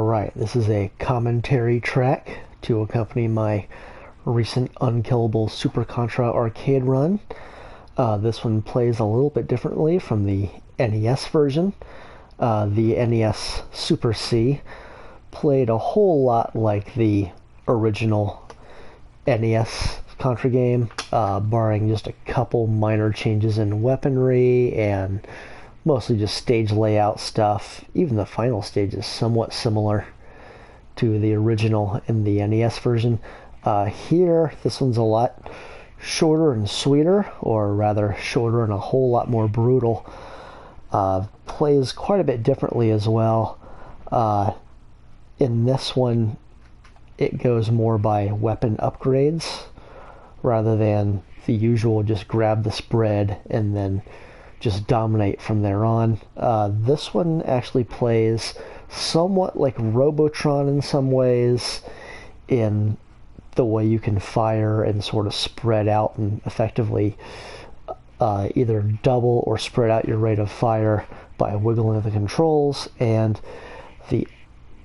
Alright, this is a commentary track to accompany my recent Unkillable Super Contra arcade run. This one plays a little bit differently from the NES version. The NES Super C played a whole lot like the original NES Contra game, barring just a couple minor changes in weaponry and mostly just stage layout stuff. Even the final stage is somewhat similar to the original in the NES version. Here, this one's a lot shorter and sweeter, or rather shorter and a whole lot more brutal. Plays quite a bit differently as well. In this one, it goes more by weapon upgrades rather than the usual just grab the spread and then just dominate from there on. This one actually plays somewhat like Robotron in some ways, in the way you can fire and sort of spread out and effectively either double or spread out your rate of fire by wiggling of the controls. And the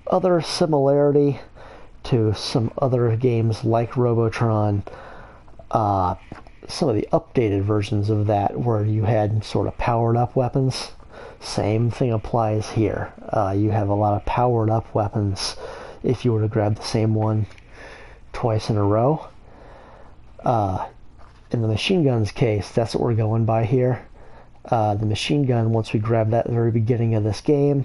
other similarity to some other games like Robotron, some of the updated versions of that where you had sort of powered up weapons, same thing applies here. You have a lot of powered up weapons if you were to grab the same one twice in a row. In the machine gun's case, that's what we're going by here. The machine gun, once we grab that at the very beginning of this game,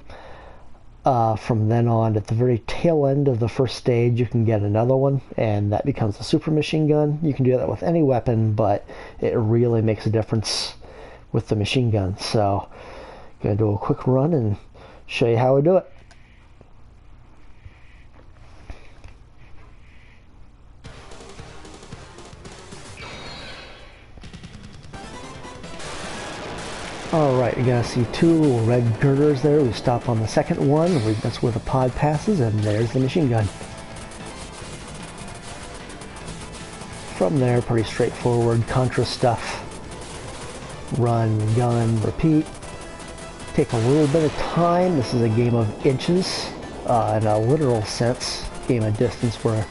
from then on, at the very tail end of the first stage, you can get another one, and that becomes a super machine gun. You can do that with any weapon, but it really makes a difference with the machine gun. So, I'm going to do a quick run and show you how I do it. Alright, you're going to see two little red girders there. We stop on the second one, that's where the pod passes, and there's the machine gun. From there, pretty straightforward Contra stuff. Run, gun, repeat. Take a little bit of time. This is a game of inches, in a literal sense, game of distance, where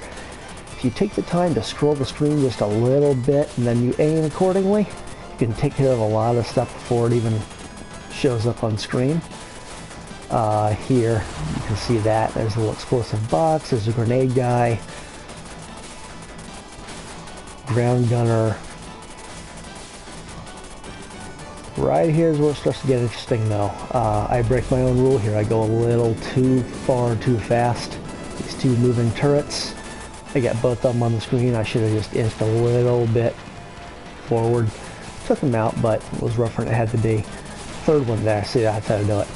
if you take the time to scroll the screen just a little bit and then you aim accordingly, you can take care of a lot of stuff before it even shows up on screen. Here, you can see that. There's a little explosive box. There's a grenade guy. Ground gunner. Right here is where it starts to get interesting, though. I break my own rule here. I go a little too far, too fast. These two moving turrets. I got both of them on the screen. I should have just inched a little bit forward. Took them out, but it was rougher than it had to be. Third one there, see, that's how to do it.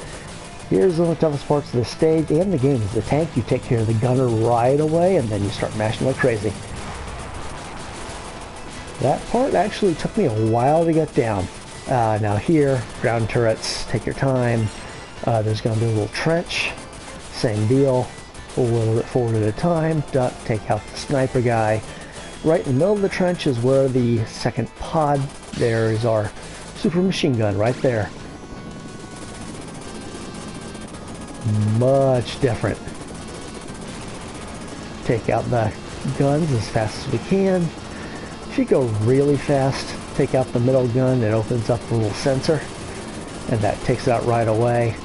Here's one of the toughest parts of the stage and the game. Is the tank. You take care of the gunner right away, and then you start mashing like crazy. That part actually took me a while to get down. Now here, ground turrets, take your time. There's going to be a little trench. Same deal. A little bit forward at a time. Duck, take out the sniper guy. Right in the middle of the trench is where the second pod, there is our super machine gun right there. Much different. Take out the guns as fast as we can. If you go really fast, take out the middle gun, it opens up a little sensor, and that takes it out right away.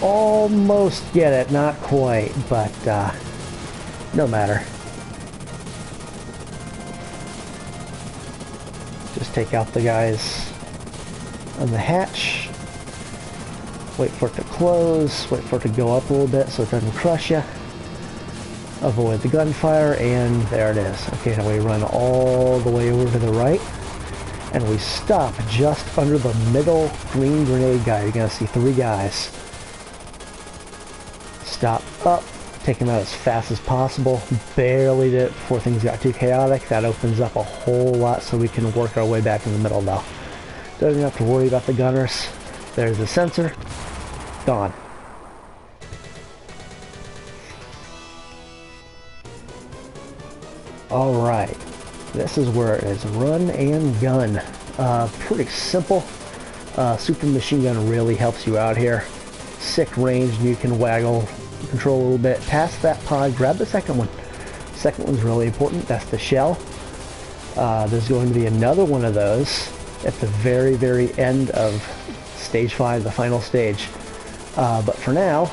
Almost get it, not quite, but no matter. Just take out the guys on the hatch. Wait for it to close. Wait for it to go up a little bit so it doesn't crush you. Avoid the gunfire, and there it is. Okay, now we run all the way over to the right, and we stop just under the middle green grenade guy. You're going to see three guys. Stop up. Take them out as fast as possible. Barely did it before things got too chaotic. That opens up a whole lot so we can work our way back in the middle now. Don't even have to worry about the gunners. There's the sensor. Gone. Alright. This is where it is run and gun. Pretty simple. Super machine gun really helps you out here. Sick range, and you can waggle control a little bit, pass that pod, grab the second one. Second one's really important, that's the shell. There's going to be another one of those at the very, very end of stage 5, the final stage. But for now,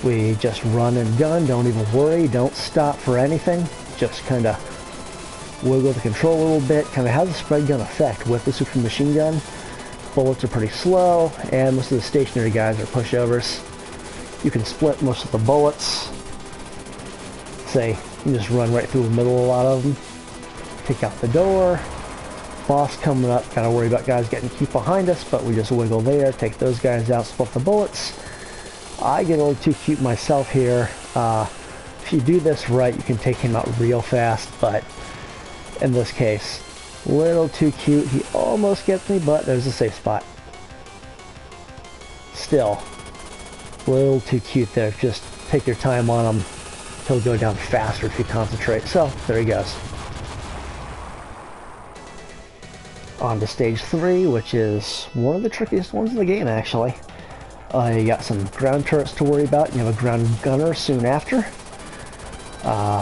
we just run and gun, don't even worry, don't stop for anything, just kind of wiggle the control a little bit, kind of has a spread gun effect with the super machine gun. Bullets are pretty slow, and most of the stationary guys are pushovers. You can split most of the bullets. Say, you can just run right through the middle of a lot of them. Take out the door. Boss coming up, gotta worry about guys getting cute behind us, but we just wiggle there, take those guys out, split the bullets. I get a little too cute myself here. If you do this right, you can take him out real fast, but in this case, a little too cute. He almost gets me, but there's a safe spot. Still, a little too cute there. Just take your time on him. He'll go down faster if you concentrate. So, there he goes. On to stage 3, which is one of the trickiest ones in the game, actually. You got some ground turrets to worry about. You have a ground gunner soon after.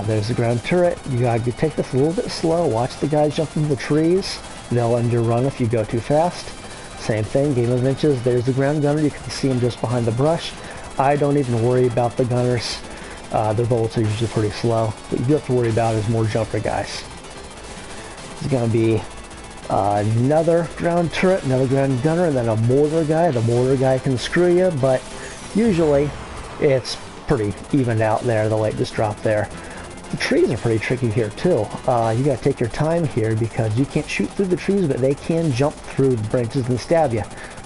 There's the ground turret. You gotta take this a little bit slow. Watch the guys jump into the trees. They'll end your run if you go too fast. Same thing, game of inches. There's the ground gunner. You can see him just behind the brush. I don't even worry about the gunners. Their bullets are usually pretty slow. What you do have to worry about is more jumper guys. There's gonna be another ground turret, another ground gunner, and then a mortar guy. The mortar guy can screw you, but usually it's pretty evened out there. The light just dropped there. The trees are pretty tricky here too. You gotta take your time here because you can't shoot through the trees, but they can jump through the branches and stab you.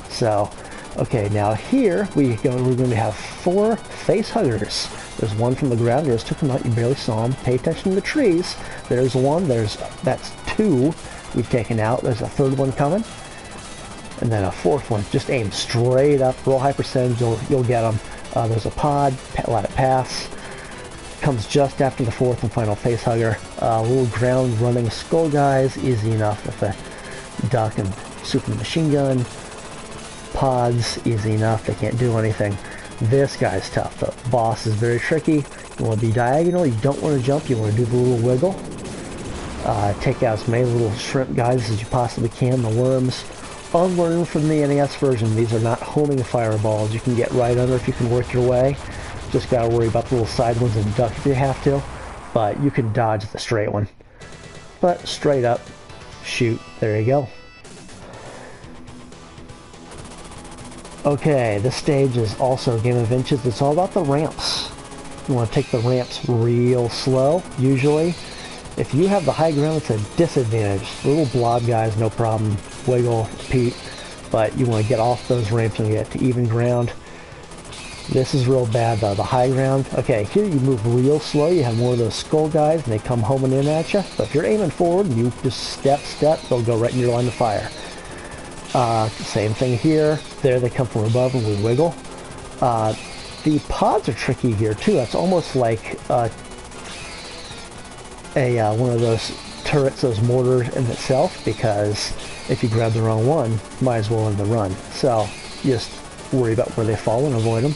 So, okay, now here we're going to have 4 face huggers. There's one from the ground. Just took them out. You barely saw them. Pay attention to the trees. There's one. That's 2 we've taken out. There's a 3rd one coming, and then a 4th one. Just aim straight up. Roll high percentage. You'll get them. There's a pod, let it pass. Comes just after the 4th and final face hugger. Little ground running skull guys, easy enough with a duck and super machine gun. Pods, easy enough, they can't do anything. This guy's tough. The boss is very tricky. You want to be diagonal, you don't want to jump, you want to do the little wiggle. Take out as many little shrimp guys as you possibly can, the worms. Unlearned from the NES version, these are not homing fireballs. You can get right under if you can work your way. Just gotta worry about the little side ones and duck if you have to. But you can dodge the straight one. But straight up, shoot, there you go. Okay, this stage is also a game of inches. It's all about the ramps. You want to take the ramps real slow, usually. If you have the high ground, it's a disadvantage. Little blob guys, no problem. Wiggle, repeat. But you want to get off those ramps and get to even ground. This is real bad though, the high ground. Okay, here you move real slow. You have more of those skull guys and they come homing in at you. But if you're aiming forward and you just step, they'll go right in your line of fire. Same thing here. There they come from above and we wiggle. The pods are tricky here too. That's almost like one of those turrets, those mortars in itself, because if you grab the wrong one, might as well end the run. So just worry about where they fall and avoid them.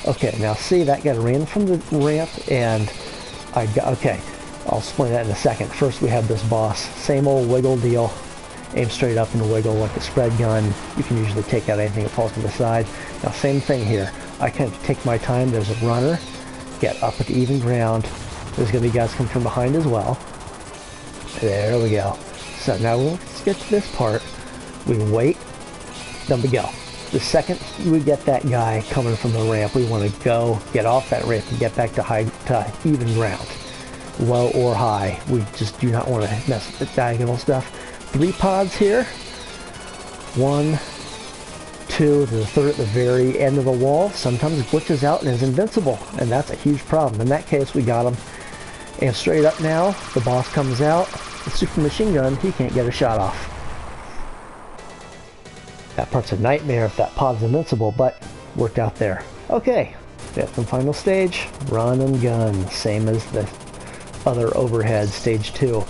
Okay, now see, that guy ran from the ramp and okay, I'll explain that in a second. First we have this boss, same old wiggle deal. Aim straight up and wiggle like a spread gun. You can usually take out anything that falls to the side. Now same thing here. I kind of take my time. There's a runner. Get up at the even ground. There's going to be guys come from behind as well. There we go. So now let's get to this part. We wait. Then we go. The second we get that guy coming from the ramp, we want to go get off that ramp and get back to even ground. Low or high. We just do not want to mess with the diagonal stuff. 3 pods here. 1, 2, there's a 3rd at the very end of the wall. Sometimes it glitches out and is invincible, and that's a huge problem. In that case, we got him. And straight up now, the boss comes out. The super machine gun, he can't get a shot off. That part's a nightmare if that pod's invincible, but worked out there. Okay, 5th and final stage, run and gun. Same as the other overhead, stage 2.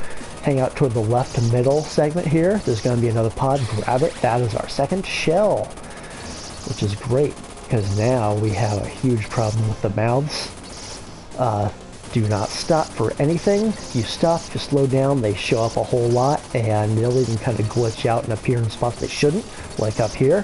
Hang out toward the left to middle segment here. There's going to be another pod. Grab it. That is our second shell, which is great. because now we have a huge problem with the mouths. Do not stop for anything. If you stop, you slow down, they show up a whole lot, and they'll even kind of glitch out and appear in spots they shouldn't, like up here.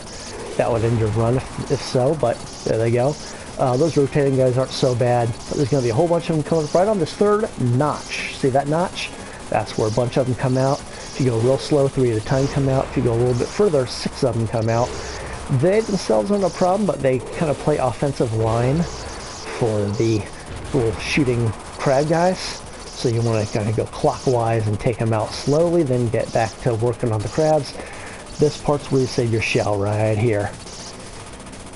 That would end your run if so, but there they go. Those rotating guys aren't so bad, but there's going to be a whole bunch of them coming right on this third notch. See that notch? That's where a bunch of them come out. If you go real slow, 3 at a time come out. If you go a little bit further, 6 of them come out. They themselves aren't a problem, but they kind of play offensive line for the little shooting crab guys. So you want to kind of go clockwise and take them out slowly, then get back to working on the crabs. This part's where you save your shell, right here.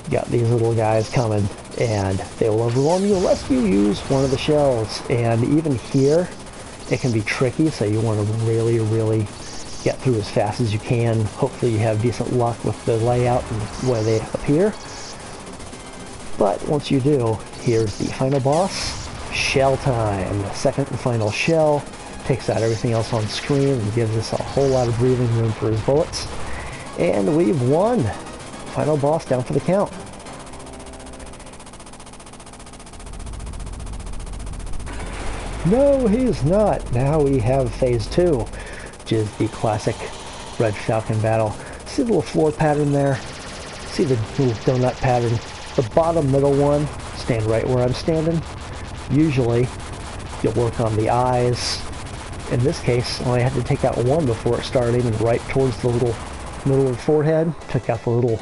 You got these little guys coming, and they will overwhelm you unless you use one of the shells. And even here, it can be tricky, so you want to really, really get through as fast as you can. Hopefully you have decent luck with the layout and where they appear. But once you do, here's the final boss. Shell time. The second and final shell takes out everything else on screen and gives us a whole lot of breathing room for his bullets. And we've won. Final boss down for the count. No, he's not. Now we have phase 2, which is the classic Red Falcon battle. See the little floor pattern there? See the little donut pattern? The bottom middle one, stand right where I'm standing. Usually, you'll work on the eyes. In this case, I only had to take out one before it started aiming right towards the little middle of the forehead. Took out the little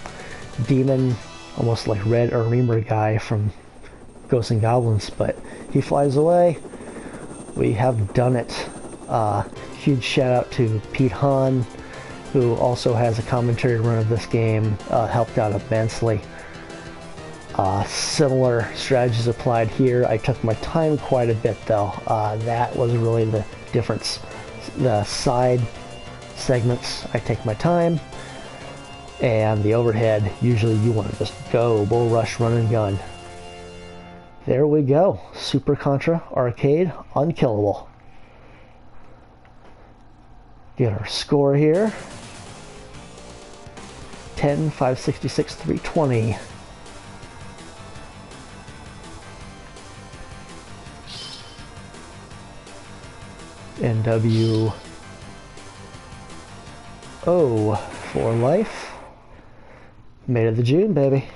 demon, almost like red or reamer guy from Ghosts and Goblins, but he flies away. We have done it. Huge shout out to Pete Hahn, who also has a commentary run of this game, helped out immensely. Similar strategies applied here. I took my time quite a bit though. That was really the difference. The side segments, I take my time, and the overhead, usually you want to just go, bull rush, run and gun. There we go. Super Contra Arcade Unkillable. Get our score here. 10, 566, 320. NWO for life. Made of the June, baby.